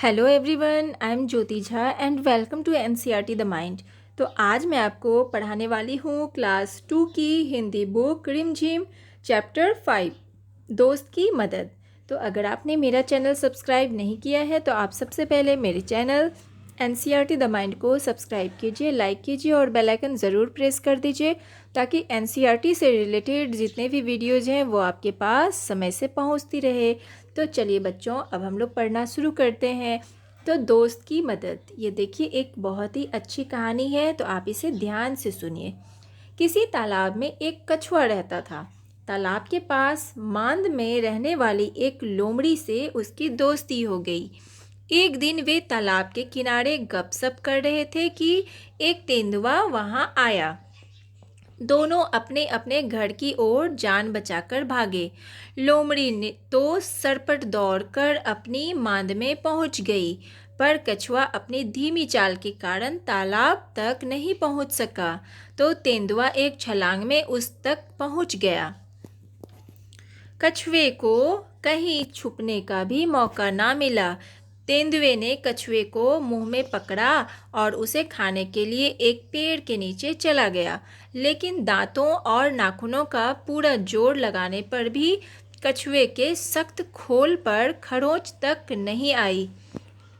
Hello everyone, I am Jyoti Jha and welcome to NCERT the mind. तो आज मैं आपको पढ़ाने वाली हूँ क्लास 2 की हिंदी बुक रिमझिम चैप्टर 5 दोस्त की मदद। तो अगर आपने मेरा चैनल सब्सक्राइब नहीं किया है तो आप सबसे पहले मेरे चैनल एनसीईआरटी द माइंड को सब्सक्राइब कीजिए, लाइक कीजिए और बेल आइकन ज़रूर प्रेस कर दीजिए ताकि एनसीईआरटी से रिलेटेड जितने भी वीडियोज़ हैं वो आपके पास समय से पहुंचती रहे। तो चलिए बच्चों, अब हम लोग पढ़ना शुरू करते हैं। तो दोस्त की मदद, ये देखिए एक बहुत ही अच्छी कहानी है, तो आप इसे ध्यान से सुनिए। किसी तालाब में एक कछुआ रहता था। तालाब के पास मांद में रहने वाली एक लोमड़ी से उसकी दोस्ती हो गई। एक दिन वे तालाब के किनारे गपशप कर रहे थे कि एक तेंदुआ वहां आया। दोनों अपने अपने घर की ओर जान बचाकर भागे। लोमड़ी ने तो सरपट दौड़कर अपनी मांद में पहुंच गई, पर कछुआ अपनी धीमी चाल के कारण तालाब तक नहीं पहुंच सका। तो तेंदुआ एक छलांग में उस तक पहुंच गया। कछुए को कहीं छुपने का भी मौका ना मिला। तेंदुए ने कछुए को मुंह में पकड़ा और उसे खाने के लिए एक पेड़ के नीचे चला गया, लेकिन दांतों और नाखूनों का पूरा जोर लगाने पर भी कछुए के सख्त खोल पर खरोंच तक नहीं आई।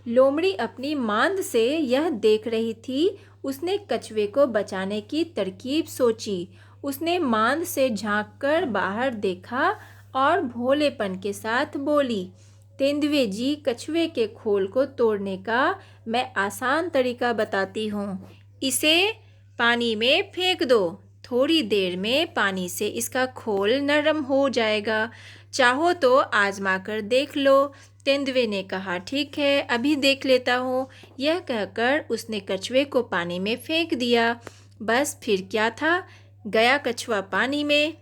लोमड़ी अपनी मांद से यह देख रही थी। उसने कछुए को बचाने की तरकीब सोची। उसने मांद से झांककर बाहर देखा और भोलेपन के साथ बोली, तेंदुए जी, कछुए के खोल को तोड़ने का मैं आसान तरीका बताती हूँ। इसे पानी में फेंक दो। थोड़ी देर में पानी से इसका खोल नरम हो जाएगा। चाहो तो आजमा कर देख लो। तेंदुए ने कहा, ठीक है, अभी देख लेता हूँ। यह कहकर उसने कछुए को पानी में फेंक दिया। बस फिर क्या था, गया कछुआ पानी में।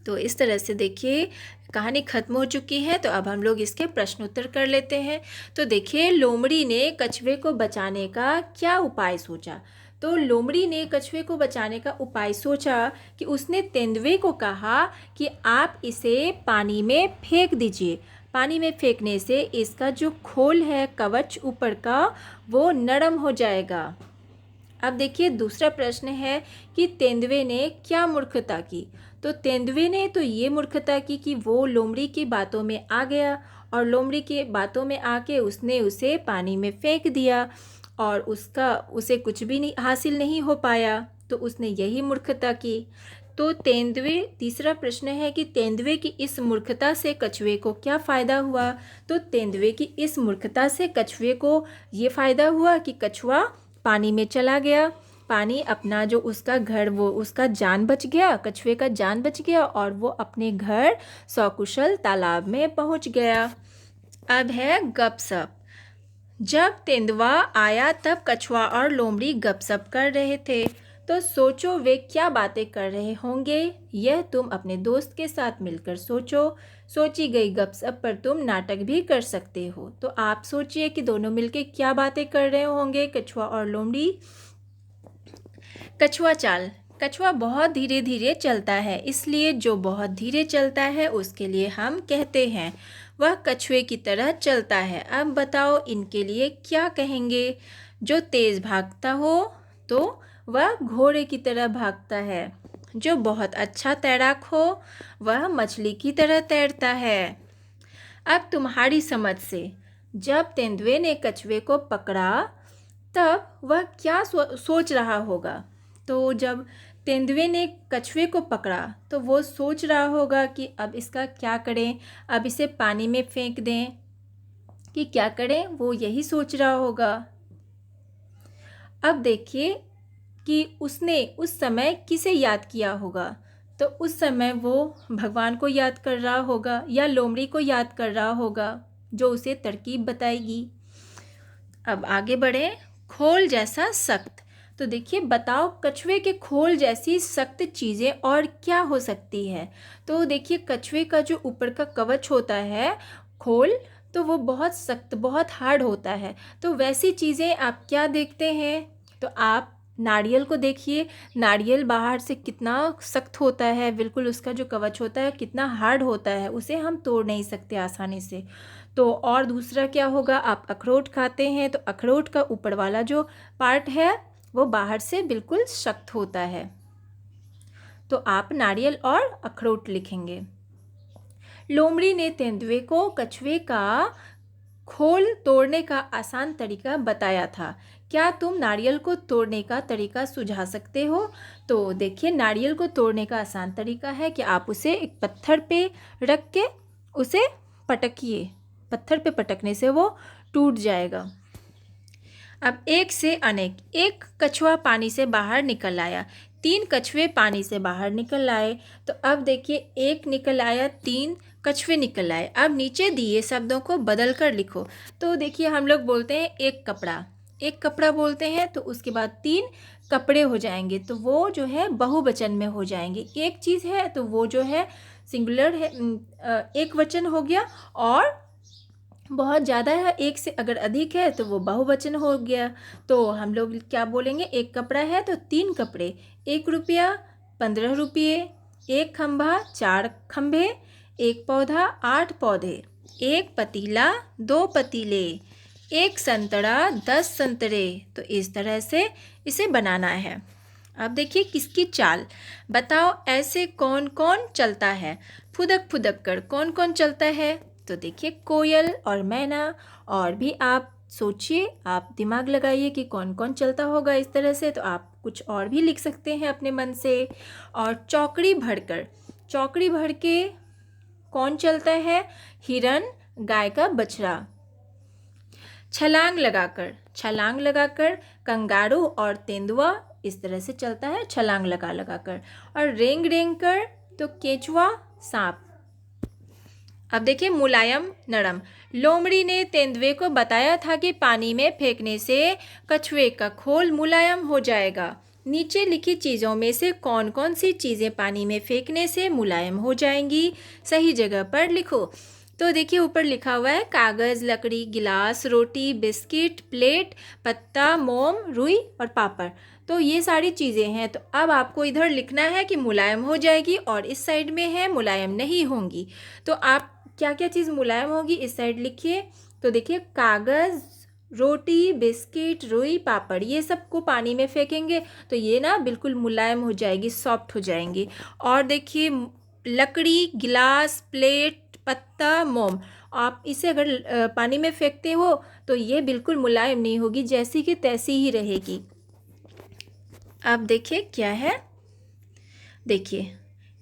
तो इस तरह से देखिए कहानी खत्म हो चुकी है। तो अब हम लोग इसके प्रश्न उत्तर कर लेते हैं। तो देखिए, लोमड़ी ने कछुए को बचाने का क्या उपाय सोचा। तो लोमड़ी ने कछुए को बचाने का उपाय सोचा कि उसने तेंदुए को कहा कि आप इसे पानी में फेंक दीजिए। पानी में फेंकने से इसका जो खोल है, कवच ऊपर का, वो नरम हो जाएगा। अब देखिए दूसरा प्रश्न है कि तेंदुए ने क्या मूर्खता की। तो तेंदुए ने तो ये मूर्खता की कि वो लोमड़ी की बातों में आ गया और लोमड़ी की बातों में आके उसने उसे पानी में फेंक दिया और उसे कुछ भी नहीं हासिल नहीं हो पाया। तो उसने यही मूर्खता की। तो तीसरा प्रश्न है कि तेंदुए की इस मूर्खता से कछुए को क्या फ़ायदा हुआ। तो तेंदुए की इस मूर्खता से कछुए को ये फ़ायदा हुआ कि कछुआ पानी में चला गया। पानी अपना जो उसका घर, वो उसका जान बच गया, कछुए का जान बच गया और वो अपने घर सकुशल तालाब में पहुंच गया। अब है गपशप। जब तेंदुआ आया तब कछुआ और लोमड़ी गपशप कर रहे थे। तो सोचो वे क्या बातें कर रहे होंगे। यह तुम अपने दोस्त के साथ मिलकर सोचो। सोची गई गपशप पर तुम नाटक भी कर सकते हो। तो आप सोचिए कि दोनों मिलके क्या बातें कर रहे होंगे, कछुआ और लोमड़ी। कछुआ चाल। कछुआ बहुत धीरे धीरे चलता है, इसलिए जो बहुत धीरे चलता है उसके लिए हम कहते हैं वह कछुए की तरह चलता है। अब बताओ इनके लिए क्या कहेंगे। जो तेज भागता हो तो वह घोड़े की तरह भागता है। जो बहुत अच्छा तैराक हो वह मछली की तरह तैरता है। अब तुम्हारी समझ से, जब तेंदुए ने कछुए को पकड़ा तब वह क्या सोच रहा होगा। तो जब तेंदुए ने कछुए को पकड़ा तो वो सोच रहा होगा कि अब इसका क्या करें, अब इसे पानी में फेंक दें कि क्या करें, वो यही सोच रहा होगा। अब देखिए कि उसने उस समय किसे याद किया होगा। तो उस समय वो भगवान को याद कर रहा होगा या लोमड़ी को याद कर रहा होगा जो उसे तरकीब बताएगी। अब आगे बढ़े। खोल जैसा सख्त। तो देखिए बताओ कछुए के खोल जैसी सख्त चीज़ें और क्या हो सकती है। तो देखिए कछुए का जो ऊपर का कवच होता है, खोल, तो वो बहुत सख्त, बहुत हार्ड होता है। तो वैसी चीज़ें आप क्या देखते हैं। तो आप नारियल को देखिए, नारियल बाहर से कितना सख्त होता है, बिल्कुल उसका जो कवच होता है कितना हार्ड होता है, उसे हम तोड़ नहीं सकते आसानी से। तो और दूसरा क्या होगा, आप अखरोट खाते हैं तो अखरोट का ऊपर वाला जो पार्ट है वो बाहर से बिल्कुल सख्त होता है। तो आप नारियल और अखरोट लिखेंगे। लोमड़ी ने तेंदुए को कछुए का खोल तोड़ने का आसान तरीका बताया था। क्या तुम नारियल को तोड़ने का तरीका सुझा सकते हो? तो देखिए, नारियल को तोड़ने का आसान तरीका है कि आप उसे एक पत्थर पे रख के उसे पटकिए। पत्थर पे पटकने से वो टूट जाएगा। अब एक से अनेक, एक कछुआ पानी से बाहर निकल आया, 3 कछुए पानी से बाहर निकल आए। तो अब देखिए, एक निकल आया, 3 कछुए निकल आए। अब नीचे दिए शब्दों को बदल कर लिखो। तो देखिए, हम लोग बोलते हैं एक कपड़ा, एक कपड़ा बोलते हैं तो उसके बाद 3 कपड़े हो जाएंगे, तो वो जो है बहुवचन में हो जाएंगे। एक चीज़ है तो वो जो है सिंगुलर है, एक वचन हो गया, और बहुत ज़्यादा है, एक से अगर अधिक है तो वो बहुवचन हो गया। तो हम लोग क्या बोलेंगे, एक कपड़ा है तो 3 कपड़े, 1 रुपया 15 रुपये, 1 खंभा 4 खंभे, 1 पौधा 8 पौधे, 1 पतीला 2 पतीले, 1 संतरा 10 संतरे। तो इस तरह से इसे बनाना है। अब देखिए किसकी चाल, बताओ ऐसे कौन कौन चलता है। फुदक फुदक कर कौन कौन चलता है? तो देखिए, कोयल और मैना। और भी आप सोचिए, आप दिमाग लगाइए कि कौन कौन चलता होगा इस तरह से। तो आप कुछ और भी लिख सकते हैं अपने मन से। और चौकड़ी भरकर, चौकड़ी भर के कौन चलता है? हिरन, गाय का बछड़ा। छलांग लगाकर, छलांग लगाकर कंगारू और तेंदुआ इस तरह से चलता है, छलांग लगा लगा कर। और रेंग रेंग कर तो केंचुआ, सांप। अब देखिए, मुलायम नरम, लोमड़ी ने तेंदुए को बताया था कि पानी में फेंकने से कछुए का खोल मुलायम हो जाएगा। नीचे लिखी चीज़ों में से कौन कौन सी चीज़ें पानी में फेंकने से मुलायम हो जाएंगी? सही जगह पर लिखो। तो देखिए, ऊपर लिखा हुआ है कागज़, लकड़ी, गिलास, रोटी, बिस्किट, प्लेट, पत्ता, मोम, रुई और पापड़। तो ये सारी चीज़ें हैं। तो अब आपको इधर लिखना है कि मुलायम हो जाएगी, और इस साइड में है मुलायम नहीं होंगी। तो आप क्या क्या चीज़ मुलायम होगी इस साइड लिखिए। तो देखिए, कागज़, रोटी, बिस्किट, रुई, पापड़, ये सबको पानी में फेंकेंगे तो ये ना बिल्कुल मुलायम हो जाएगी, सॉफ्ट हो जाएंगी। और देखिए, लकड़ी, गिलास, प्लेट, पत्ता, मोम, आप इसे अगर पानी में फेंकते हो तो ये बिल्कुल मुलायम नहीं होगी, जैसी कि तैसी ही रहेगी। अब देखिए क्या है, देखिए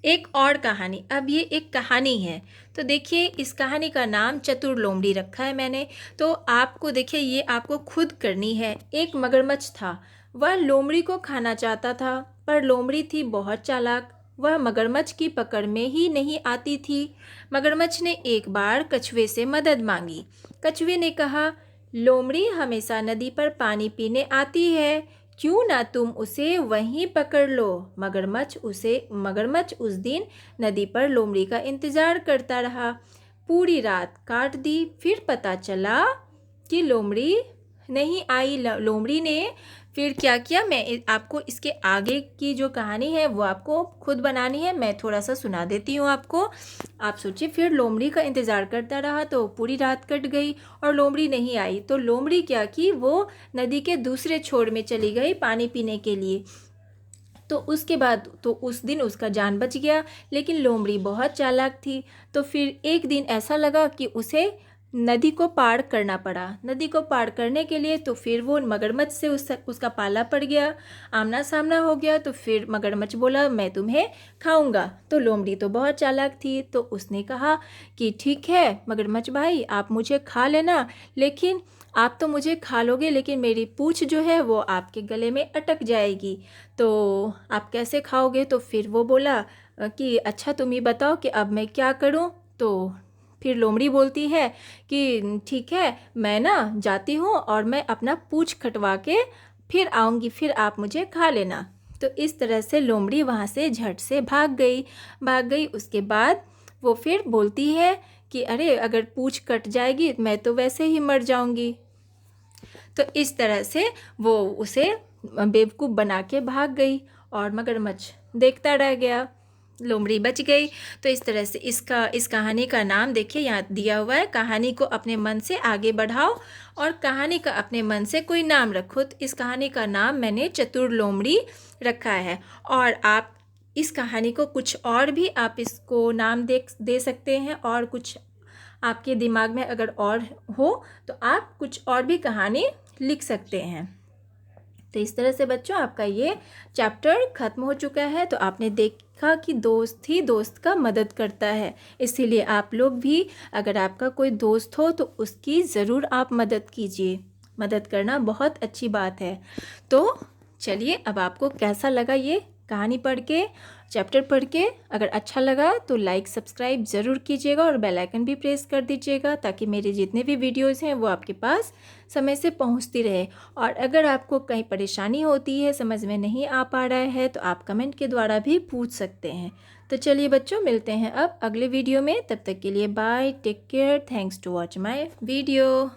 एक और कहानी। अब ये एक कहानी है, तो देखिए इस कहानी का नाम चतुर लोमड़ी रखा है मैंने। तो आपको देखिए, ये आपको खुद करनी है। एक मगरमच्छ था, वह लोमड़ी को खाना चाहता था, पर लोमड़ी थी बहुत चालाक, वह मगरमच्छ की पकड़ में ही नहीं आती थी। मगरमच्छ ने एक बार कछुए से मदद मांगी। कछुए ने कहा, लोमड़ी हमेशा नदी पर पानी पीने आती है, क्यों ना तुम उसे वहीं पकड़ लो। मगरमच्छ उस दिन नदी पर लोमड़ी का इंतजार करता रहा। पूरी रात काट दी, फिर पता चला कि लोमड़ी नहीं आई। लोमड़ी ने फिर क्या किया, मैं आपको इसके आगे की जो कहानी है वो आपको खुद बनानी है, मैं थोड़ा सा सुना देती हूँ आपको। आप सोचिए, फिर लोमड़ी का इंतज़ार करता रहा तो पूरी रात कट गई और लोमड़ी नहीं आई। तो लोमड़ी क्या की, वो नदी के दूसरे छोर में चली गई पानी पीने के लिए। तो उसके बाद तो उस दिन उसका जान बच गया। लेकिन लोमड़ी बहुत चालाक थी, तो फिर एक दिन ऐसा लगा कि उसे नदी को पार करना पड़ा। नदी को पार करने के लिए तो फिर वो मगरमच्छ से उसका पाला पड़ गया, आमना सामना हो गया। तो फिर मगरमच्छ बोला, मैं तुम्हें खाऊंगा। तो लोमड़ी तो बहुत चालाक थी, तो उसने कहा कि ठीक है मगरमच्छ भाई, आप मुझे खा लेना, लेकिन आप तो मुझे खा लोगे लेकिन मेरी पूँछ जो है वो आपके गले में अटक जाएगी, तो आप कैसे खाओगे? तो फिर वो बोला कि अच्छा तुम ही बताओ कि अब मैं क्या करूं। तो फिर लोमड़ी बोलती है कि ठीक है, मैं ना जाती हूँ और मैं अपना पूँछ कटवा के फिर आऊँगी, फिर आप मुझे खा लेना। तो इस तरह से लोमड़ी वहाँ से झट से भाग गई। उसके बाद वो फिर बोलती है कि अरे अगर पूँछ कट जाएगी मैं तो वैसे ही मर जाऊँगी। तो इस तरह से वो उसे बेवकूफ़ बना के भाग गई और मगरमच्छ देखता रह गया, लोमड़ी बच गई। तो इस तरह से इस कहानी का नाम देखिए यहाँ दिया हुआ है, कहानी को अपने मन से आगे बढ़ाओ और कहानी का अपने मन से कोई नाम रखो। तो इस कहानी का नाम मैंने चतुर लोमड़ी रखा है। और आप इस कहानी को कुछ और भी आप इसको नाम दे सकते हैं, और कुछ आपके दिमाग में अगर और हो तो आप कुछ और भी कहानी लिख सकते हैं। तो इस तरह से बच्चों आपका ये चैप्टर ख़त्म हो चुका है। तो आपने देखा कि दोस्त ही दोस्त का मदद करता है, इसीलिए आप लोग भी अगर आपका कोई दोस्त हो तो उसकी ज़रूर आप मदद कीजिए। मदद करना बहुत अच्छी बात है। तो चलिए, अब आपको कैसा लगा ये कहानी पढ़ के, चैप्टर पढ़ के? अगर अच्छा लगा तो लाइक सब्सक्राइब ज़रूर कीजिएगा और बेल आइकन भी प्रेस कर दीजिएगा, ताकि मेरे जितने भी वीडियोज़ हैं वो आपके पास समय से पहुंचती रहे। और अगर आपको कहीं परेशानी होती है, समझ में नहीं आ पा रहा है, तो आप कमेंट के द्वारा भी पूछ सकते हैं। तो चलिए बच्चों, मिलते हैं अब अगले वीडियो में। तब तक के लिए bye, take care, thanks to watch my video.